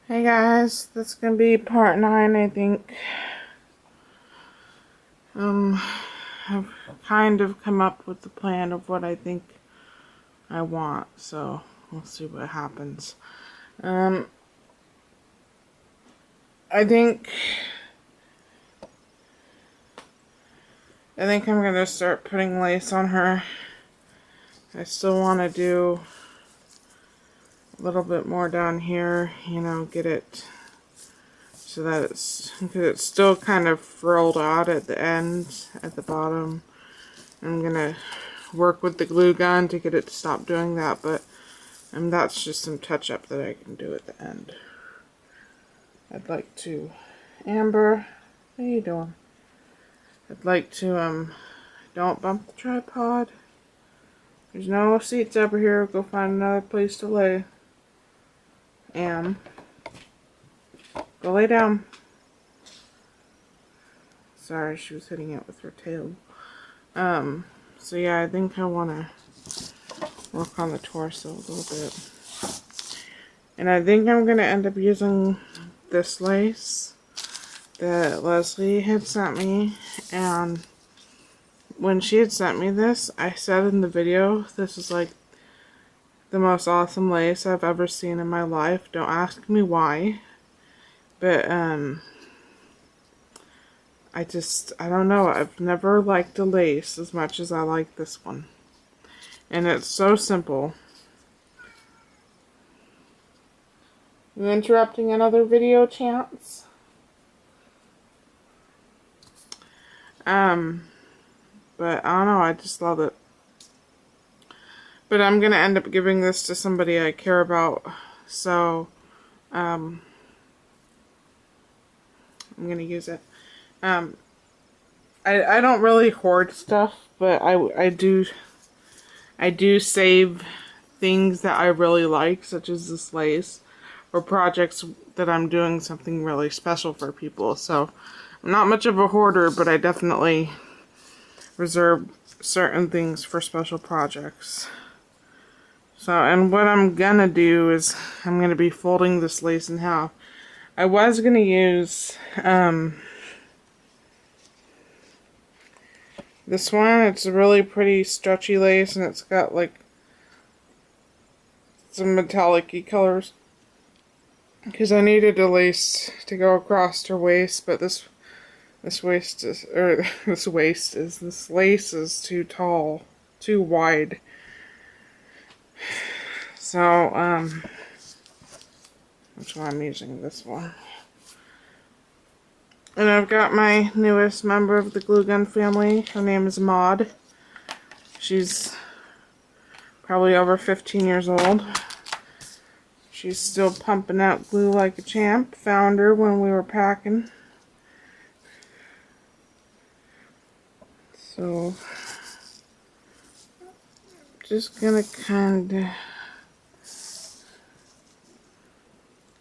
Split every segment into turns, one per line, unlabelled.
Hey guys, this is gonna be part 9, I think. I've kind of come up with the plan of what I think I want, so we'll see what happens. Um, I think I'm gonna start putting lace on her. I still want to do a little bit more down here, you know, get it so that because it's still kind of frilled out at the end, at the bottom. I'm gonna work with the glue gun to get it to stop doing that, but that's just some touch up that I can do at the end. I'd like to, Amber, what are you doing? I'd like to, don't bump the tripod. There's no seats over here, go find another place to lay. Go lay down. Sorry, she was hitting it with her tail. So yeah, I think I want to work on the torso a little bit. And I think I'm going to end up using this lace that Leslie had sent me. And when she had sent me this, I said in the video, this is like the most awesome lace I've ever seen in my life. Don't ask me why. But, I don't know. I've never liked a lace as much as I like this one. And it's so simple. You interrupting another video, Chance? But I don't know, I just love it. But I'm gonna end up giving this to somebody I care about, so, I'm gonna use it. I don't really hoard stuff, but I do save things that I really like, such as this lace, or projects that I'm doing something really special for people. So I'm not much of a hoarder, but I definitely reserve certain things for special projects. So, and what I'm gonna do is I'm gonna be folding this lace in half. I was gonna use this one. It's a really pretty stretchy lace, and it's got like some metallic-y colors. Because I needed a lace to go across her waist, but this lace is too tall, too wide. So, that's why I'm using this one. And I've got my newest member of the glue gun family. Her name is Maud. She's probably over 15 years old. She's still pumping out glue like a champ. Found her when we were packing. So, just gonna kind of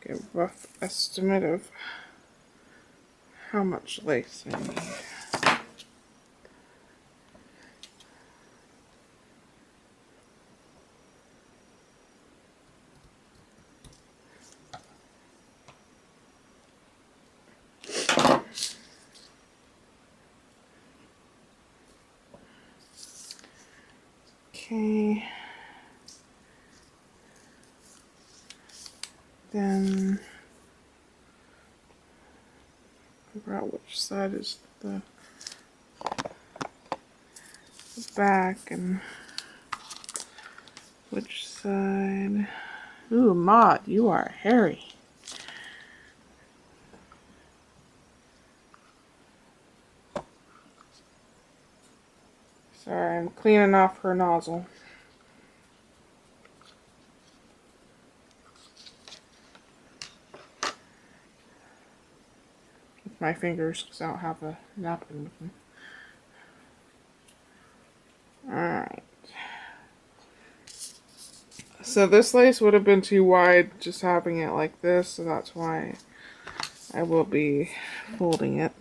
get a rough estimate of how much lace I need. Okay. Then figure out which side is the back and which side. Ooh, Maud, you are hairy. Sorry, I'm cleaning off her nozzle with my fingers because I don't have a napkin with me. Alright. So this lace would have been too wide just having it like this, so that's why I will be folding it.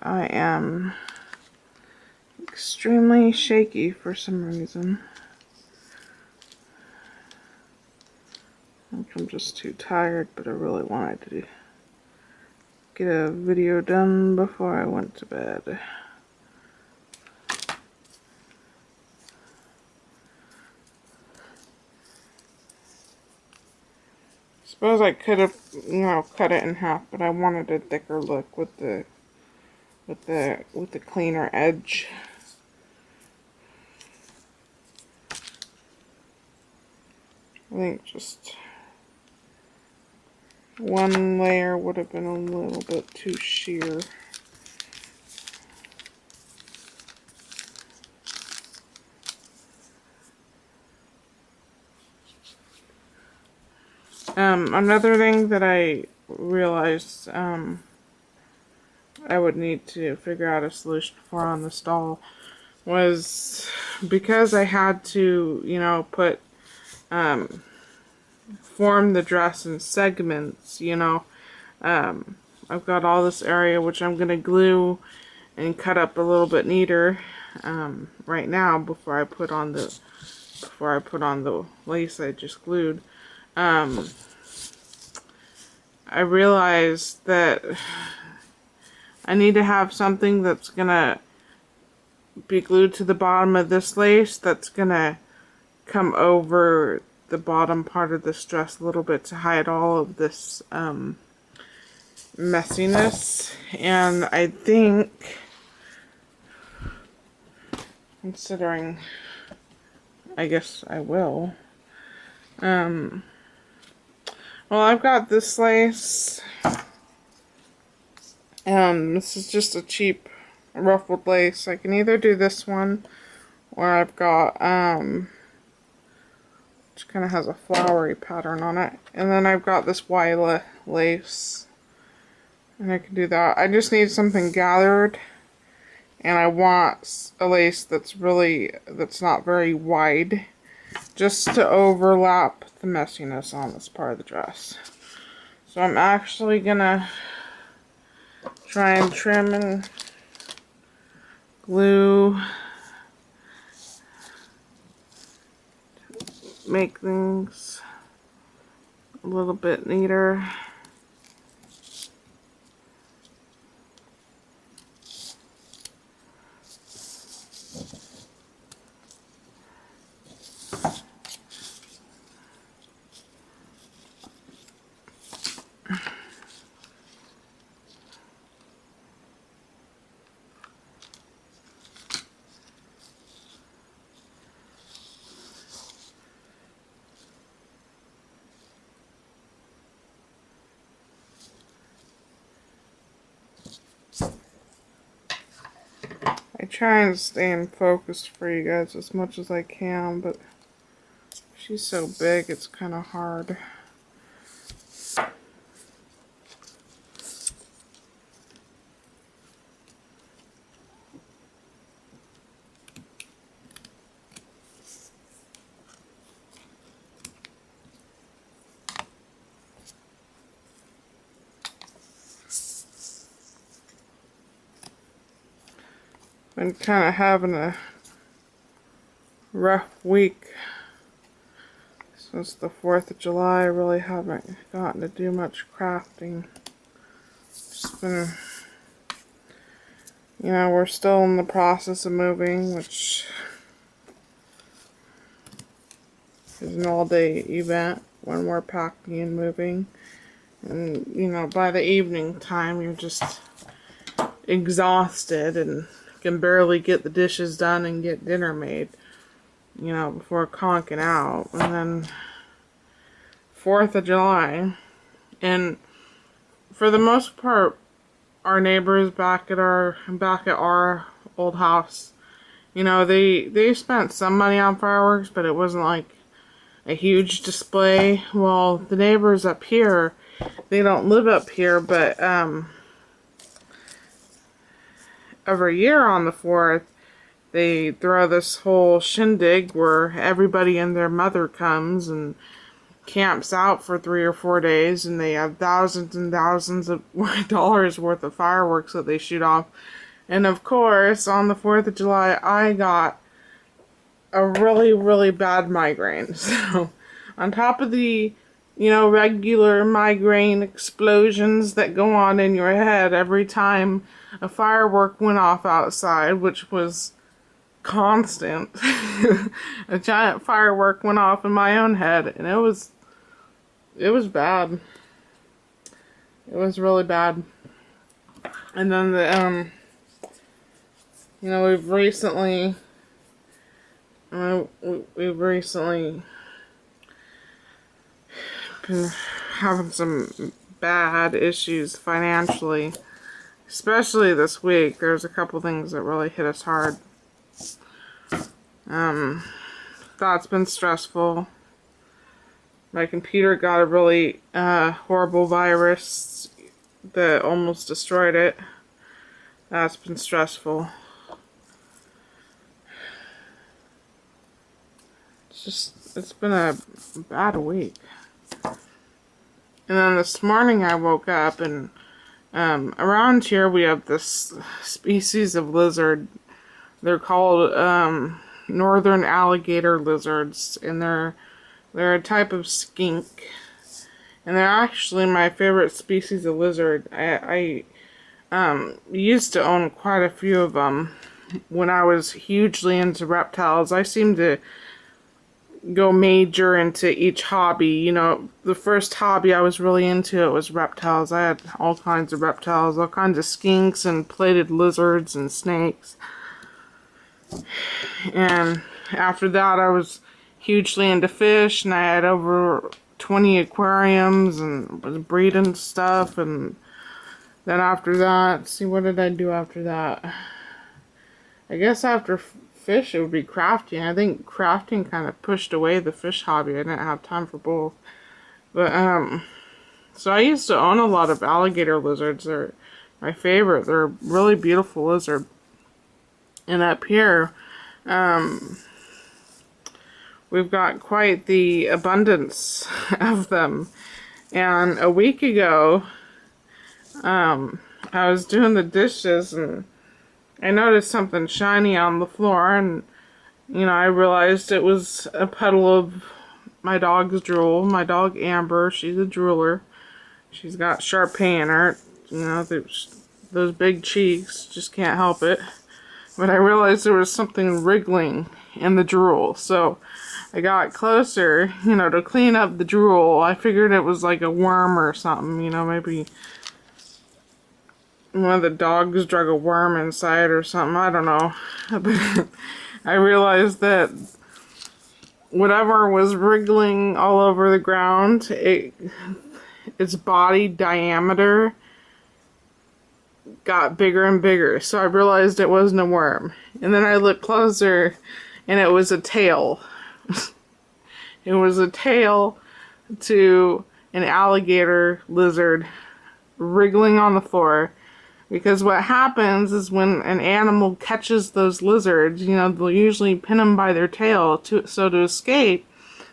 I am extremely shaky for some reason. I think I'm just too tired, but I really wanted to get a video done before I went to bed. Suppose I could have, cut it in half, but I wanted a thicker look with the cleaner edge. I think just one layer would have been a little bit too sheer. Another thing that I realized I would need to figure out a solution for on the stall was, because I had to, form the dress in segments, I've got all this area which I'm going to glue and cut up a little bit neater right now before I put on the lace I just glued. I realized that I need to have something that's gonna be glued to the bottom of this lace that's gonna come over the bottom part of this dress a little bit to hide all of this messiness. And I think, considering, I guess I will. Well, I've got this lace. This is just a cheap ruffled lace. I can either do this one, or I've got, which kind of has a flowery pattern on it. And then I've got this Wila lace. And I can do that. I just need something gathered. And I want a lace that's not very wide, just to overlap the messiness on this part of the dress. So I'm actually gonna try and trim and glue, make things a little bit neater. I try and stay in focus for you guys as much as I can, but she's so big it's kind of hard. Been kind of having a rough week since the 4th of July. I really haven't gotten to do much crafting. Just been, we're still in the process of moving, which is an all-day event when we're packing and moving. And, by the evening time, you're just exhausted and can barely get the dishes done and get dinner made, before conking out. And then 4th of July, and for the most part, our neighbors back at our old house, they spent some money on fireworks, but it wasn't like a huge display. Well, the neighbors up here, they don't live up here, but every year on the 4th, they throw this whole shindig where everybody and their mother comes, and camps out for 3 or 4 days, and they have thousands and thousands of dollars worth of fireworks that they shoot off. And of course, on the 4th of July, I got a really, really bad migraine. So, on top of the, regular migraine explosions that go on in your head every time a firework went off outside, which was constant, a giant firework went off in my own head, and it was bad. It was really bad. And then we've recently been having some bad issues financially, especially this week. There's a couple things that really hit us hard. That's been stressful. My computer got a really horrible virus that almost destroyed it. That's been stressful. It's been a bad week. And then this morning I woke up, and around here we have this species of lizard. They're called northern alligator lizards, and they're a type of skink, and they're actually my favorite species of lizard. I used to own quite a few of them when I was hugely into reptiles. I seem to go major into each hobby. The first hobby I was really into, it was reptiles. I had all kinds of reptiles, all kinds of skinks and plated lizards and snakes. And after that, I was hugely into fish, and I had over 20 aquariums and was breeding stuff. And then after that, see, what did I do after that? I guess after fish, it would be crafting. I think crafting kind of pushed away the fish hobby. I didn't have time for both. But, so I used to own a lot of alligator lizards. They're my favorite. They're a really beautiful lizard. And up here, we've got quite the abundance of them. And a week ago, I was doing the dishes, and I noticed something shiny on the floor, and I realized it was a puddle of my dog's drool. My dog Amber, she's a drooler. She's got Shar-Pei in her. Those big cheeks, just can't help it. But I realized there was something wriggling in the drool, so I got closer, to clean up the drool. I figured it was like a worm or something, maybe one of the dogs drug a worm inside or something. I don't know. But I realized that whatever was wriggling all over the ground, its body diameter got bigger and bigger. So I realized it wasn't a worm. And then I looked closer, and it was a tail. It was a tail to an alligator lizard wriggling on the floor. Because what happens is when an animal catches those lizards, they'll usually pin them by their tail. So to escape,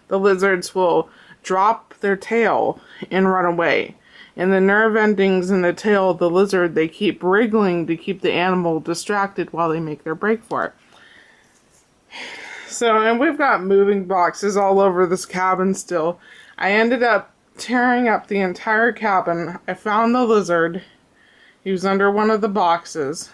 the lizards will drop their tail and run away. And the nerve endings in the tail of the lizard, they keep wriggling to keep the animal distracted while they make their break for it. So, and we've got moving boxes all over this cabin still. I ended up tearing up the entire cabin. I found the lizard. He was under one of the boxes.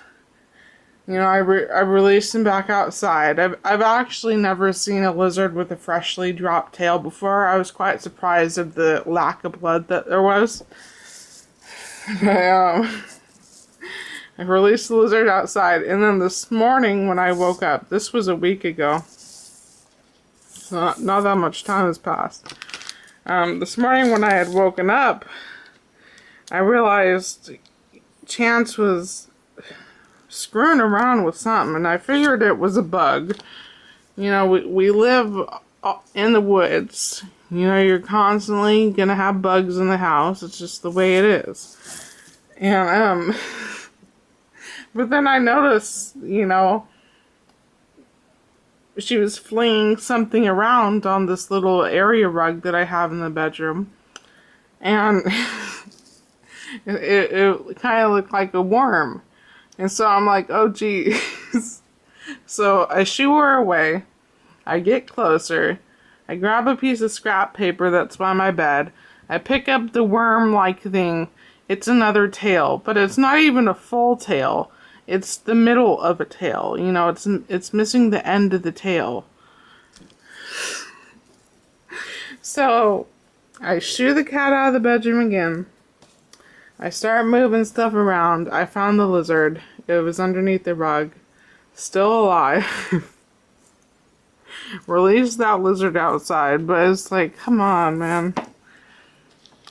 I released him back outside. I've actually never seen a lizard with a freshly dropped tail before. I was quite surprised of the lack of blood that there was. I released the lizard outside, and then this morning when I woke up, this was a week ago. So not that much time has passed. This morning when I had woken up, I realized Chance was screwing around with something, and I figured it was a bug. We live in the woods. You're constantly gonna have bugs in the house. It's just the way it is. And but then I noticed, she was flinging something around on this little area rug that I have in the bedroom. And it kind of looked like a worm. And so I'm like, oh geez. So I shoo her away. I get closer. I grab a piece of scrap paper that's by my bed. I pick up the worm-like thing. It's another tail, but it's not even a full tail. It's the middle of a tail. You know, it's missing the end of the tail. So I shoo the cat out of the bedroom again. I start moving stuff around. I found the lizard. It was underneath the rug. Still alive. Release that lizard outside, but it's like, come on, man.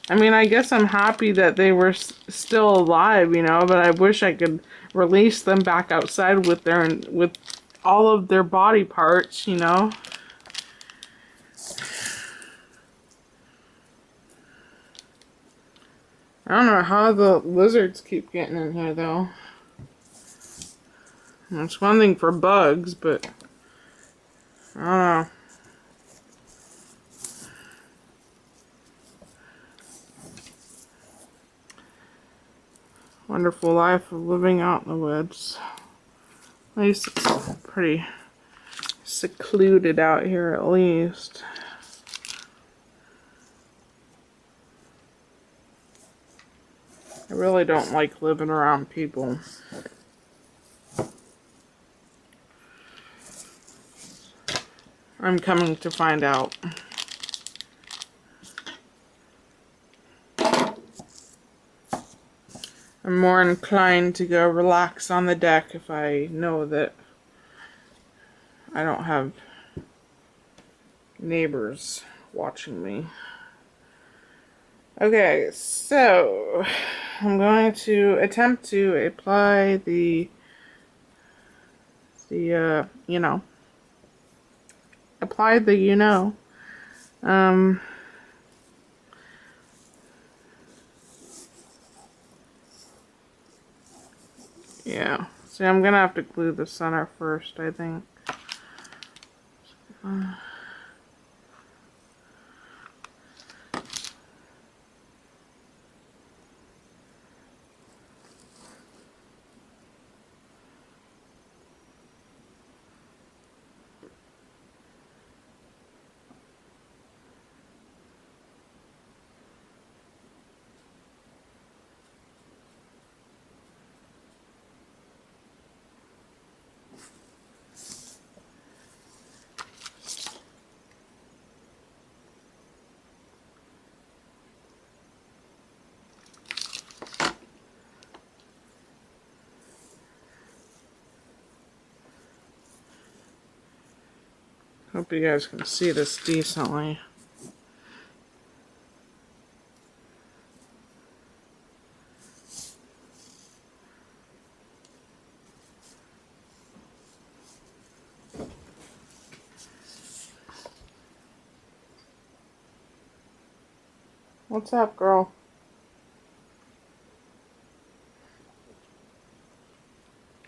I mean, I guess I'm happy that they were still alive, you know, but I wish I could release them back outside with all of their body parts, you know. I don't know how the lizards keep getting in here, though. It's one thing for bugs, but I don't know. Wonderful life of living out in the woods. At least it's pretty secluded out here, at least. I really don't like living around people. I'm coming to find out. I'm more inclined to go relax on the deck if I know that I don't have neighbors watching me. Okay, so I'm going to attempt to apply the yeah. See, I'm gonna have to glue the center first, I think. Hope you guys can see this decently. What's up, girl?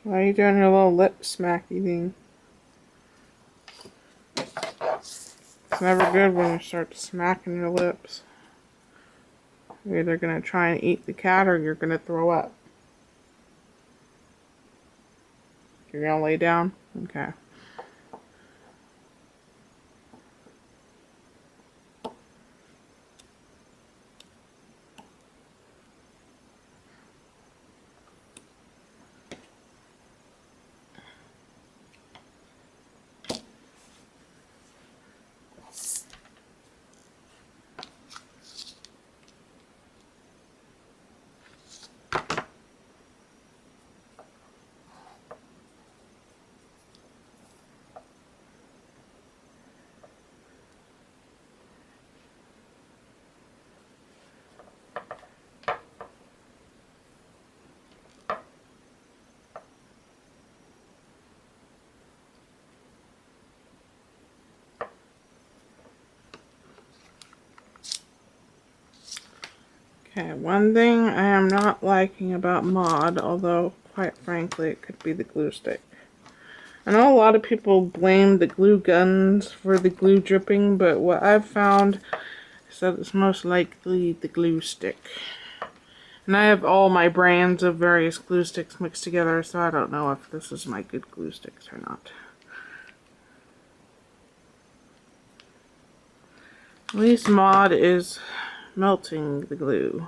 Why are you doing your little lip smacky thing? It's never good when you start smacking your lips. You're either going to try and eat the cat or you're going to throw up. You're going to lay down? Okay. Okay, one thing I am not liking about Maud, although quite frankly it could be the glue stick. I know a lot of people blame the glue guns for the glue dripping, but what I've found is that it's most likely the glue stick. And I have all my brands of various glue sticks mixed together, so I don't know if this is my good glue sticks or not. At least Mod is melting the glue.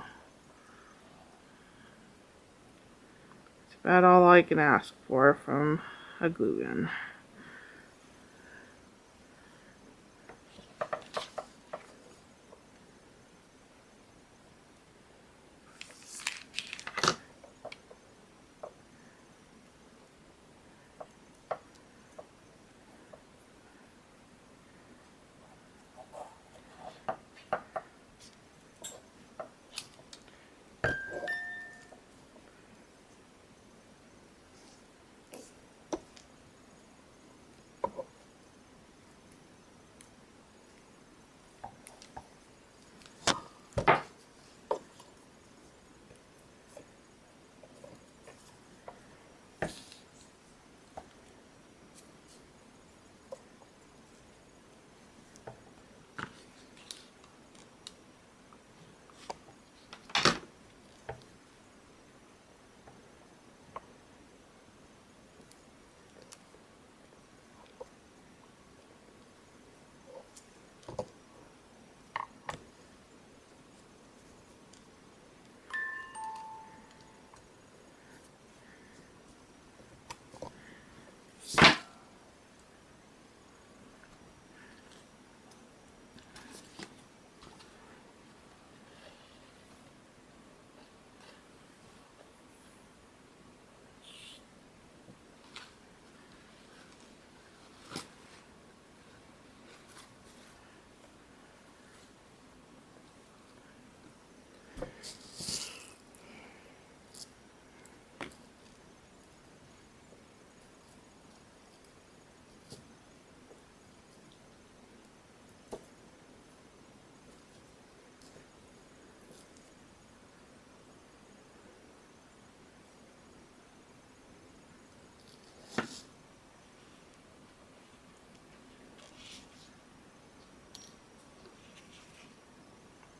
It's about all I can ask for from a glue gun.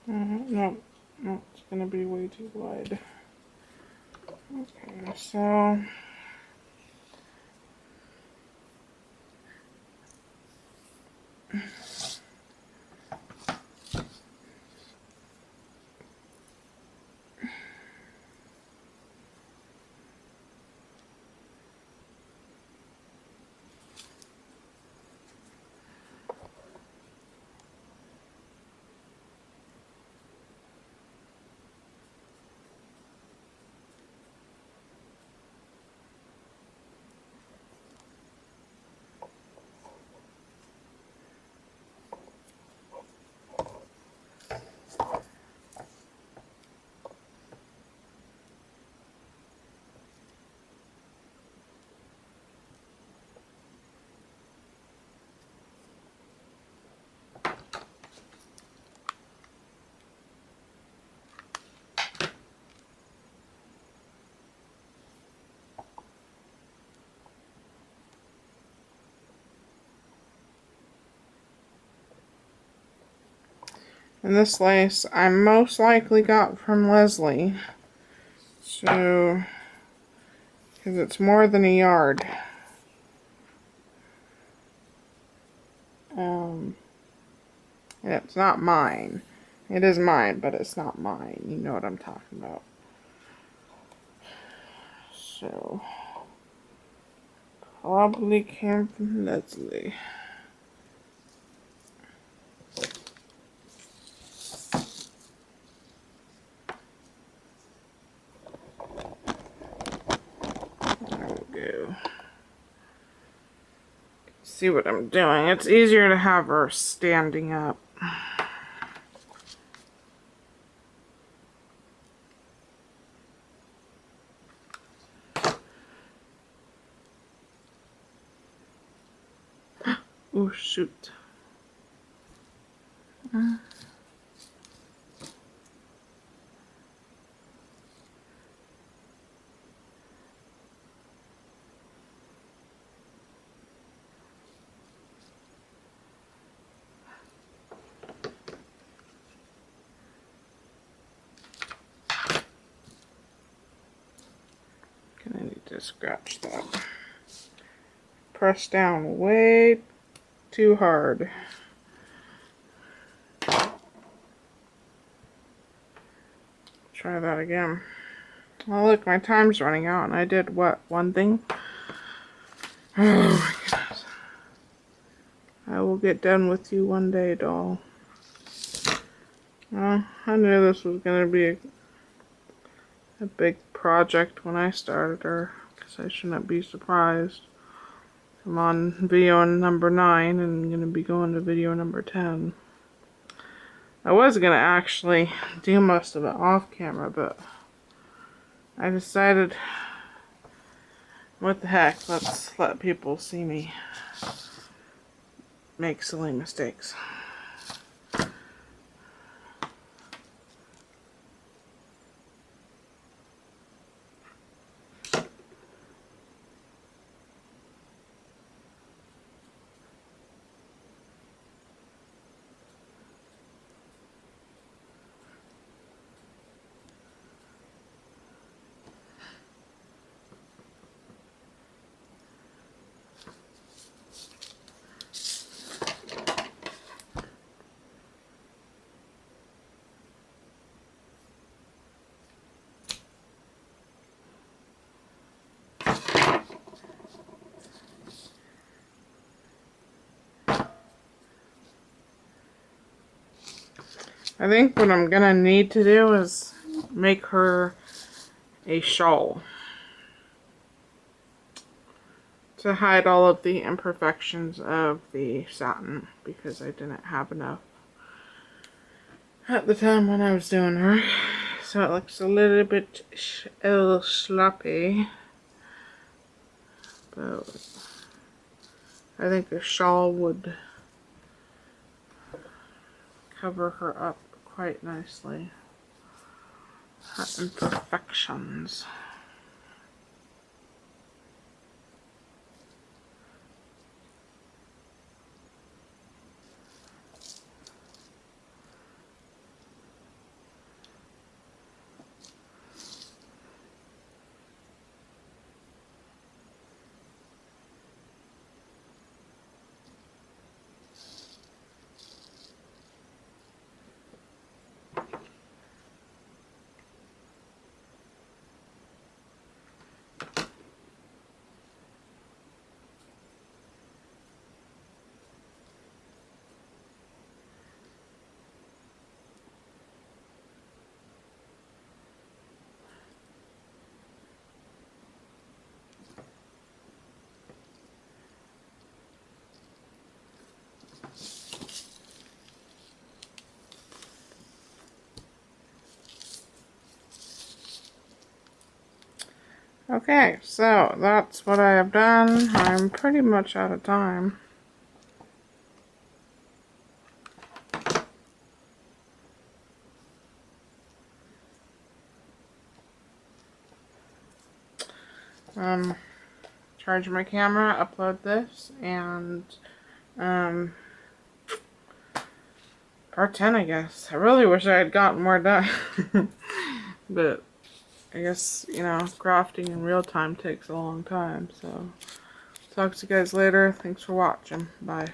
No, no, it's gonna be way too wide. Okay, so and this lace I most likely got from Leslie. So, because it's more than a yard. And it's not mine. It is mine, but it's not mine. You know what I'm talking about. So, probably came from Leslie. There we go. See what I'm doing. It's easier to have her standing up. Oh, shoot. scratch that. Press down way too hard. Try that again. Oh look, my time's running out and I did what? One thing? Oh my goodness. I will get done with you one day, doll. Well, I knew this was going to be a big project when I started her, because I shouldn't be surprised. I'm on video number 9 and I'm going to be going to video number 10. I was going to actually do most of it off camera, but I decided, what the heck, let's let people see me make silly mistakes. I think what I'm gonna need to do is make her a shawl to hide all of the imperfections of the satin, because I didn't have enough at the time when I was doing her. So it looks a little bit sloppy, but I think a shawl would cover her up quite nicely. Her imperfections. Okay, so that's what I have done. I'm pretty much out of time. Charge my camera, upload this, and part 10, I guess. I really wish I had gotten more done. But I guess, you know, crafting in real time takes a long time, so talk to you guys later. Thanks for watching. Bye.